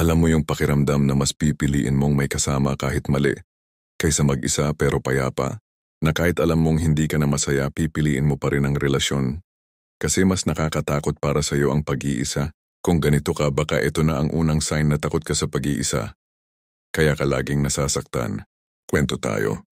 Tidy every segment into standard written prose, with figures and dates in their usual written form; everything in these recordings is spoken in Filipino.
Alam mo yung pakiramdam na mas pipiliin mong may kasama kahit mali, kaysa mag-isa pero payapa, na kahit alam mong hindi ka na masaya, pipiliin mo pa rin ang relasyon. Kasi mas nakakatakot para sa'yo ang pag-iisa. Kung ganito ka, baka ito na ang unang sign na takot ka sa pag-iisa. Kaya ka laging nasasaktan. Kwento tayo.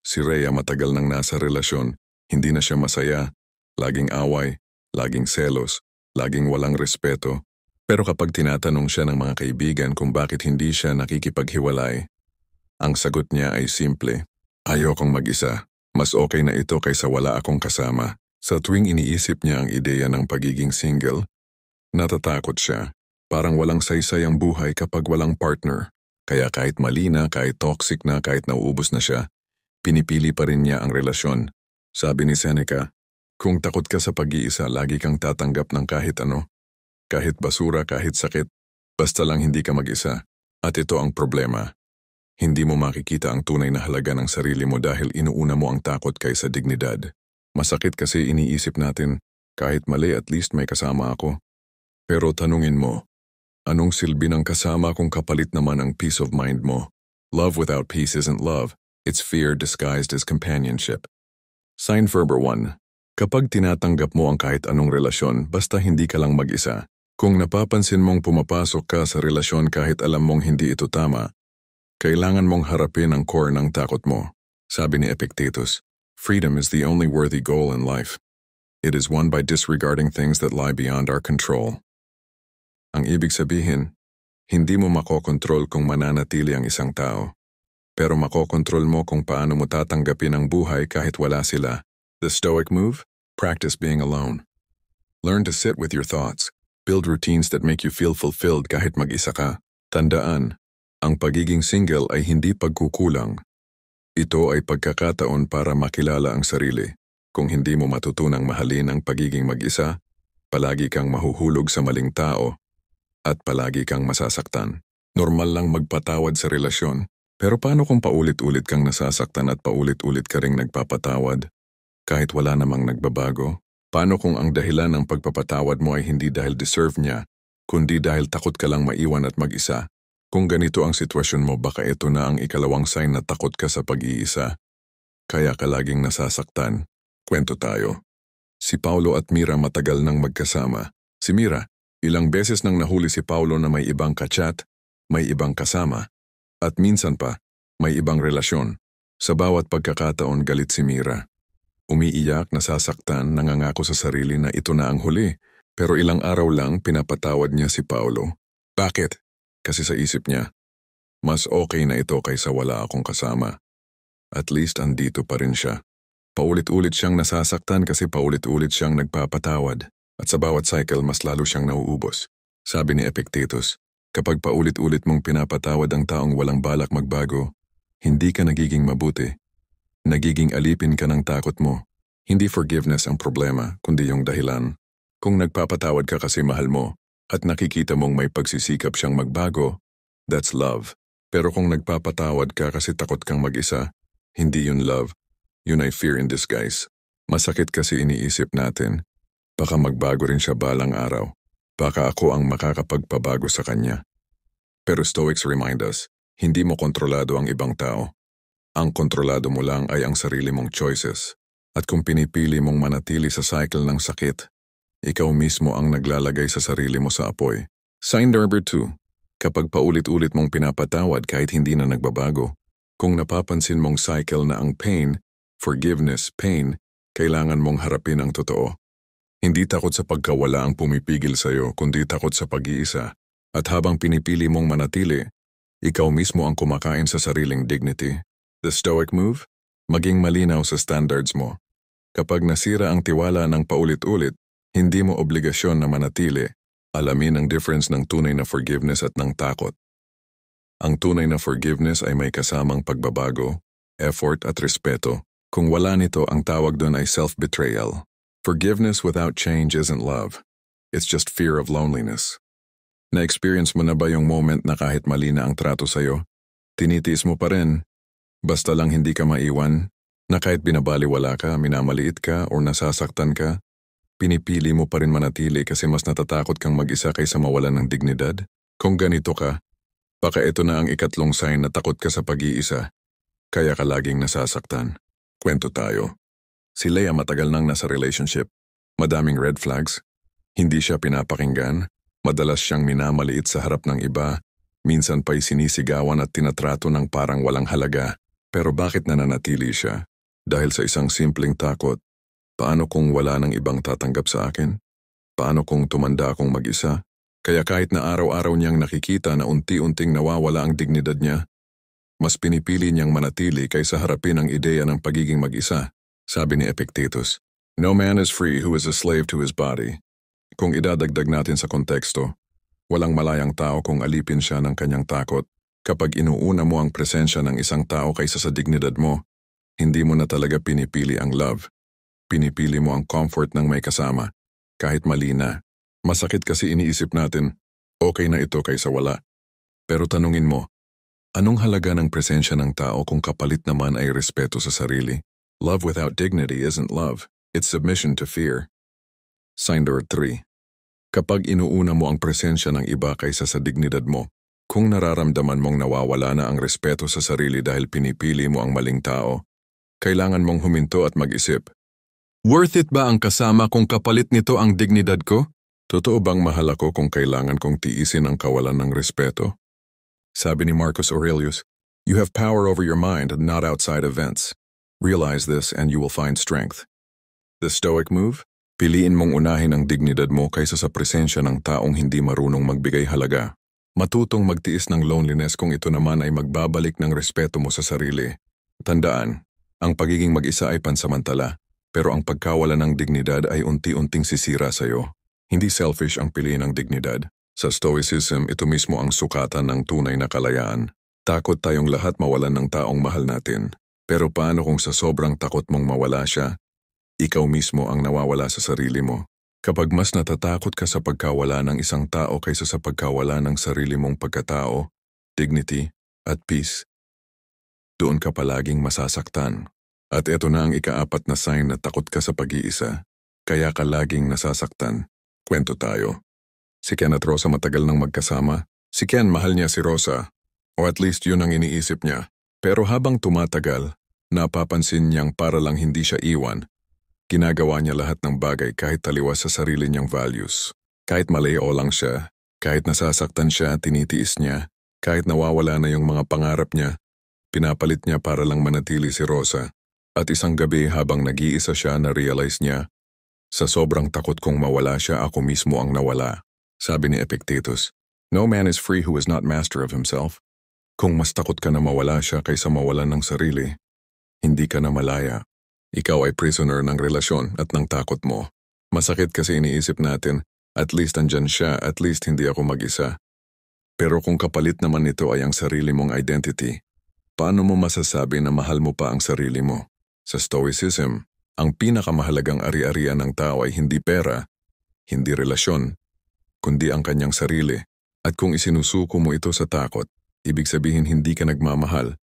Si Rhea matagal nang nasa relasyon, hindi na siya masaya, laging away, laging selos, laging walang respeto. Pero kapag tinatanong siya ng mga kaibigan kung bakit hindi siya nakikipaghiwalay, ang sagot niya ay simple, ayokong mag-isa, mas okay na ito kaysa wala akong kasama. Sa tuwing iniisip niya ang ideya ng pagiging single, natatakot siya. Parang walang saysay ang buhay kapag walang partner. Kaya kahit mali na, kahit toxic na, kahit nauubos na siya, pinipili pa rin niya ang relasyon. Sabi ni Seneca, kung takot ka sa pag-iisa, lagi kang tatanggap ng kahit ano. Kahit basura, kahit sakit, basta lang hindi ka mag-isa. At ito ang problema. Hindi mo makikita ang tunay na halaga ng sarili mo dahil inuuna mo ang takot kaysa dignidad. Masakit kasi iniisip natin, kahit mali at least may kasama ako. Pero tanungin mo, anong silbi ng kasama kung kapalit naman ang peace of mind mo? Love without peace isn't love. It's fear disguised as companionship. Sign Ferber 1. Kapag tinatanggap mo ang kahit anong relasyon, basta hindi ka lang mag-isa. Kung napapansin mong pumapasok ka sa relasyon kahit alam mong hindi ito tama, kailangan mong harapin ang core ng takot mo. Sabi ni Epictetus, freedom is the only worthy goal in life. It is won by disregarding things that lie beyond our control. Ang ibig sabihin, hindi mo makokontrol kung mananatili ang isang tao. Pero makokontrol mo kung paano mo tatanggapin ang buhay kahit wala sila. The Stoic move? Practice being alone. Learn to sit with your thoughts. Build routines that make you feel fulfilled kahit mag-isa ka. Tandaan, ang pagiging single ay hindi pagkukulang. Ito ay pagkakataon para makilala ang sarili. Kung hindi mo matutunang mahalin ang pagiging mag-isa, palagi kang mahuhulog sa maling tao at palagi kang masasaktan. Normal lang magpatawad sa relasyon. Pero paano kung paulit-ulit kang nasasaktan at paulit-ulit ka ring nagpapatawad kahit wala namang nagbabago? Paano kung ang dahilan ng pagpapatawad mo ay hindi dahil deserve niya, kundi dahil takot ka lang maiwan at mag-isa? Kung ganito ang sitwasyon mo, baka ito na ang ikalawang sign na takot ka sa pag-iisa. Kaya ka laging nasasaktan. Kwento tayo. Si Paulo at Mira matagal nang magkasama. Si Mira, ilang beses nang nahuli si Paulo na may ibang kachat, may ibang kasama. At minsan pa, may ibang relasyon. Sa bawat pagkakataon galit si Mira. Umiiyak, nasasaktan, nangangako sa sarili na ito na ang huli. Pero ilang araw lang pinapatawad niya si Paulo. Bakit? Kasi sa isip niya, mas okay na ito kaysa wala akong kasama. At least andito pa rin siya. Paulit-ulit siyang nasasaktan kasi paulit-ulit siyang nagpapatawad. At sa bawat cycle mas lalo siyang nauubos. Sabi ni Epictetus, kapag paulit-ulit mong pinapatawad ang taong walang balak magbago, hindi ka nagiging mabuti. Nagiging alipin ka ng takot mo. Hindi forgiveness ang problema, kundi yung dahilan. Kung nagpapatawad ka kasi mahal mo, at nakikita mong may pagsisikap siyang magbago, that's love. Pero kung nagpapatawad ka kasi takot kang mag-isa, hindi yun love. Yun ay fear in disguise. Masakit kasi iniisip natin. Baka magbago rin siya balang araw. Baka ako ang makakapagpabago sa kanya. Pero Stoics remind us, hindi mo kontrolado ang ibang tao. Ang kontrolado mo lang ay ang sarili mong choices. At kung pinipili mong manatili sa cycle ng sakit, ikaw mismo ang naglalagay sa sarili mo sa apoy. Sign number 2. Kapag paulit-ulit mong pinapatawad kahit hindi na nagbabago, kung napapansin mong cycle na ang pain, forgiveness, pain, kailangan mong harapin ang totoo. Hindi takot sa pagkawala ang pumipigil sa'yo, kundi takot sa pag-iisa. At habang pinipili mong manatili, ikaw mismo ang kumakain sa sariling dignity. The Stoic move? Maging malinaw sa standards mo. Kapag nasira ang tiwala ng paulit-ulit, hindi mo obligasyon na manatili. Alamin ang difference ng tunay na forgiveness at ng takot. Ang tunay na forgiveness ay may kasamang pagbabago, effort at respeto. Kung wala nito, ang tawag doon ay self-betrayal. Forgiveness without change isn't love. It's just fear of loneliness. Na-experience mo na ba yung moment na kahit mali na ang trato sa'yo, tinitiis mo pa rin, basta lang hindi ka maiwan, na kahit binabaliwala ka, minamaliit ka, o nasasaktan ka, pinipili mo pa rin manatili kasi mas natatakot kang mag-isa kaysa mawalan ng dignidad? Kung ganito ka, Baka ito na ang ikatlong sign na takot ka sa pag-iisa, kaya ka laging nasasaktan. Kwento tayo. Si Leia matagal nang nasa relationship. Madaming red flags. Hindi siya pinapakinggan. Madalas siyang minamaliit sa harap ng iba. Minsan pa'y sinisigawan at tinatrato ng parang walang halaga. Pero bakit nananatili siya? Dahil sa isang simpleng takot. Paano kung wala nang ibang tatanggap sa akin? Paano kung tumanda akong mag-isa? Kaya kahit na araw-araw niyang nakikita na unti-unting nawawala ang dignidad niya, mas pinipili niyang manatili kaysa harapin ang ideya ng pagiging mag-isa, sabi ni Epictetus. No man is free who is a slave to his body. Kung idadagdag natin sa konteksto, walang malayang tao kung alipin siya ng kanyang takot. Kapag inuuna mo ang presensya ng isang tao kaysa sa dignidad mo, hindi mo na talaga pinipili ang love. Pinipili mo ang comfort ng may kasama, kahit mali na. Masakit kasi iniisip natin, okay na ito kaysa wala. Pero tanungin mo, anong halaga ng presensya ng tao kung kapalit naman ay respeto sa sarili? Love without dignity isn't love, it's submission to fear. Sign number 3. Kapag inuuna mo ang presensya ng iba kaysa sa dignidad mo, kung nararamdaman mong nawawala na ang respeto sa sarili dahil pinipili mo ang maling tao, kailangan mong huminto at mag-isip. Worth it ba ang kasama kung kapalit nito ang dignidad ko? Totoo bang mahal ako kung kailangan kong tiisin ang kawalan ng respeto? Sabi ni Marcus Aurelius, you have power over your mind and not outside events. Realize this and you will find strength. The Stoic move? Piliin mong unahin ang dignidad mo kaysa sa presensya ng taong hindi marunong magbigay halaga. Matutong magtiis ng loneliness kung ito naman ay magbabalik ng respeto mo sa sarili. Tandaan, ang pagiging mag-isa ay pansamantala, pero ang pagkawala ng dignidad ay unti-unting sisira sa'yo. Hindi selfish ang piliin ng dignidad. Sa Stoicism, ito mismo ang sukatan ng tunay na kalayaan. Takot tayong lahat mawalan ng taong mahal natin. Pero paano kung sa sobrang takot mong mawala siya, ikaw mismo ang nawawala sa sarili mo? Kapag mas natatakot ka sa pagkawala ng isang tao kaysa sa pagkawala ng sarili mong pagkatao, dignity, at peace, doon ka palaging masasaktan. At ito na ang ika-4 na sign na takot ka sa pag-iisa, kaya ka laging nasasaktan. Kwento tayo. Si Ken at Rosa matagal nang magkasama. Si Ken mahal niya si Rosa, o at least yun ang iniisip niya. Pero habang tumatagal, napapansin niyang para lang hindi siya iwan. Ginagawa niya lahat ng bagay kahit taliwas sa sarili niyang values. Kahit mali o lang siya, kahit nasasaktan siya, tinitiis niya, kahit nawawala na yung mga pangarap niya, pinapalit niya para lang manatili si Rosa. At isang gabi habang nag-iisa siya na-realize niya, sa sobrang takot kong mawala siya, ako mismo ang nawala. Sabi ni Epictetus, no man is free who is not master of himself. Kung mas takot ka na mawala siya kaysa mawalan ng sarili, hindi ka na malaya. Ikaw ay prisoner ng relasyon at ng takot mo. Masakit kasi iniisip natin, at least andyan siya, at least hindi ako mag-isa. Pero kung kapalit naman nito ay ang sarili mong identity, paano mo masasabi na mahal mo pa ang sarili mo? Sa Stoicism, ang pinakamahalagang ari-arian ng tao ay hindi pera, hindi relasyon, kundi ang kanyang sarili. At kung isinusuko mo ito sa takot, ibig sabihin hindi ka nagmamahal,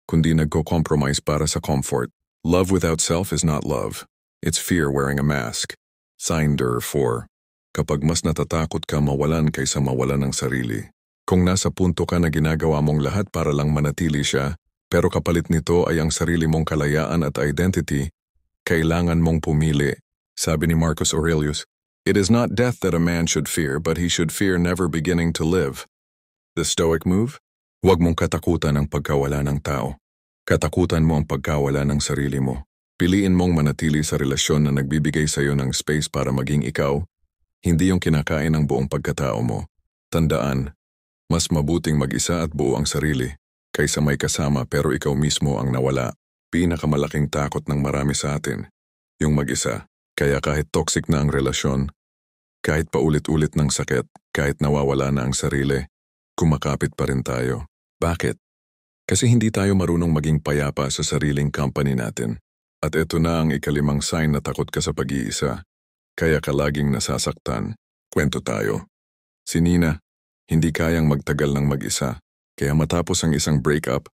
kundi nagko-compromise para sa comfort. Love without self is not love. It's fear wearing a mask. Sign number 4. Kapag mas natatakot ka mawalan kaysa mawalan ng sarili. Kung nasa punto ka na ginagawa mong lahat para lang manatili siya, pero kapalit nito ay ang sarili mong kalayaan at identity, kailangan mong pumili. Sabi ni Marcus Aurelius, it is not death that a man should fear, but he should fear never beginning to live. The Stoic move? Huwag mong katakutan ang pagkawala ng tao. Katakutan mo ang pagkawala ng sarili mo. Piliin mong manatili sa relasyon na nagbibigay sa iyo ng space para maging ikaw, hindi yung kinakain ng buong pagkatao mo. Tandaan, mas mabuting mag-isa at buo ang sarili, kaysa may kasama pero ikaw mismo ang nawala. Pinakamalaking takot ng marami sa atin, yung mag-isa. Kaya kahit toxic na ang relasyon, kahit paulit-ulit ng sakit, kahit nawawala na ang sarili, kumakapit pa rin tayo. Bakit? Kasi hindi tayo marunong maging payapa sa sariling company natin. At ito na ang ika-5 sign na takot ka sa pag-iisa. Kaya ka laging nasasaktan. Kwento tayo. Si Nina, hindi kayang magtagal ng mag-isa. Kaya matapos ang isang breakup,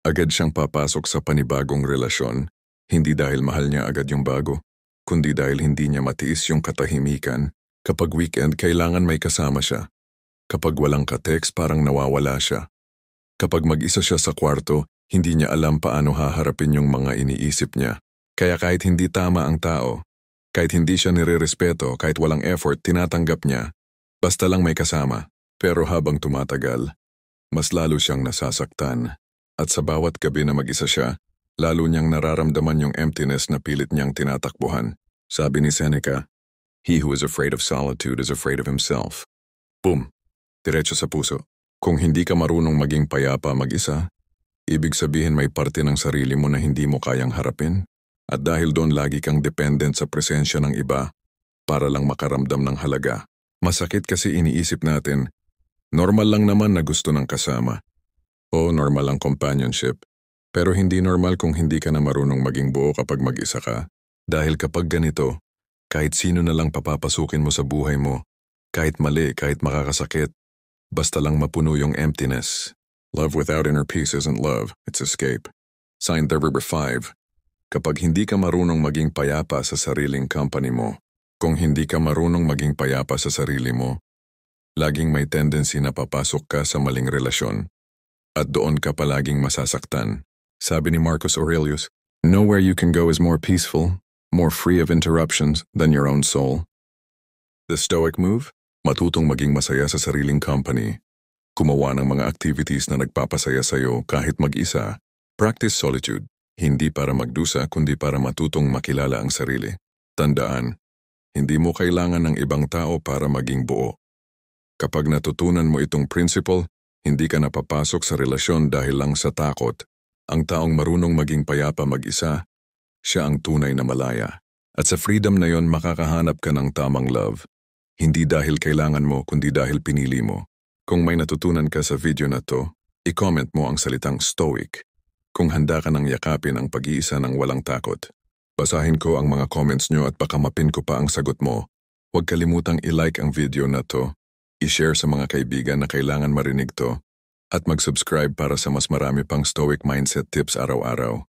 agad siyang papasok sa panibagong relasyon, hindi dahil mahal niya agad yung bago, kundi dahil hindi niya matiis yung katahimikan. Kapag weekend, kailangan may kasama siya. Kapag walang ka-text, parang nawawala siya. Kapag mag-isa siya sa kwarto, hindi niya alam paano haharapin yung mga iniisip niya. Kaya kahit hindi tama ang tao, kahit hindi siya nirerespeto, kahit walang effort, tinatanggap niya, basta lang may kasama. Pero habang tumatagal, mas lalo siyang nasasaktan. At sa bawat gabi na mag-isa siya, lalo niyang nararamdaman yung emptiness na pilit niyang tinatakbuhan. Sabi ni Seneca, "He who is afraid of solitude is afraid of himself." Boom! Diretso sa puso. Kung hindi ka marunong maging payapa mag-isa, ibig sabihin may parte ng sarili mo na hindi mo kayang harapin. At dahil doon lagi kang dependent sa presensya ng iba para lang makaramdam ng halaga. Masakit kasi iniisip natin, normal lang naman na gusto ng kasama. O normal ang companionship. Pero hindi normal kung hindi ka na marunong maging buo kapag mag-isa ka. Dahil kapag ganito, kahit sino na lang papapasukin mo sa buhay mo, kahit mali, kahit makakasakit, basta lang mapuno yung emptiness. Love without inner peace isn't love, it's escape. Signed the River 5. Kapag hindi ka marunong maging payapa sa sariling company mo, kung hindi ka marunong maging payapa sa sarili mo, laging may tendency na papasok ka sa maling relasyon. At doon ka palaging masasaktan. Sabi ni Marcus Aurelius, "Nowhere you can go is more peaceful, more free of interruptions than your own soul." The Stoic move? Matutong maging masaya sa sariling company. Gumawa ng mga activities na nagpapasaya sa'yo kahit mag-isa. Practice solitude. Hindi para magdusa kundi para matutong makilala ang sarili. Tandaan, hindi mo kailangan ng ibang tao para maging buo. Kapag natutunan mo itong principle, hindi ka napapasok sa relasyon dahil lang sa takot. Ang taong marunong maging payapa mag-isa, siya ang tunay na malaya. At sa freedom na yon makakahanap ka ng tamang love. Hindi dahil kailangan mo kundi dahil pinili mo. Kung may natutunan ka sa video na to, i-comment mo ang salitang stoic. Kung handa ka nang yakapin ang pag-iisa ng walang takot. Basahin ko ang mga comments nyo at baka mapin ko pa ang sagot mo. Huwag kalimutang i-like ang video na to, i-share sa mga kaibigan na kailangan marinig to, at mag-subscribe para sa mas marami pang stoic mindset tips araw-araw.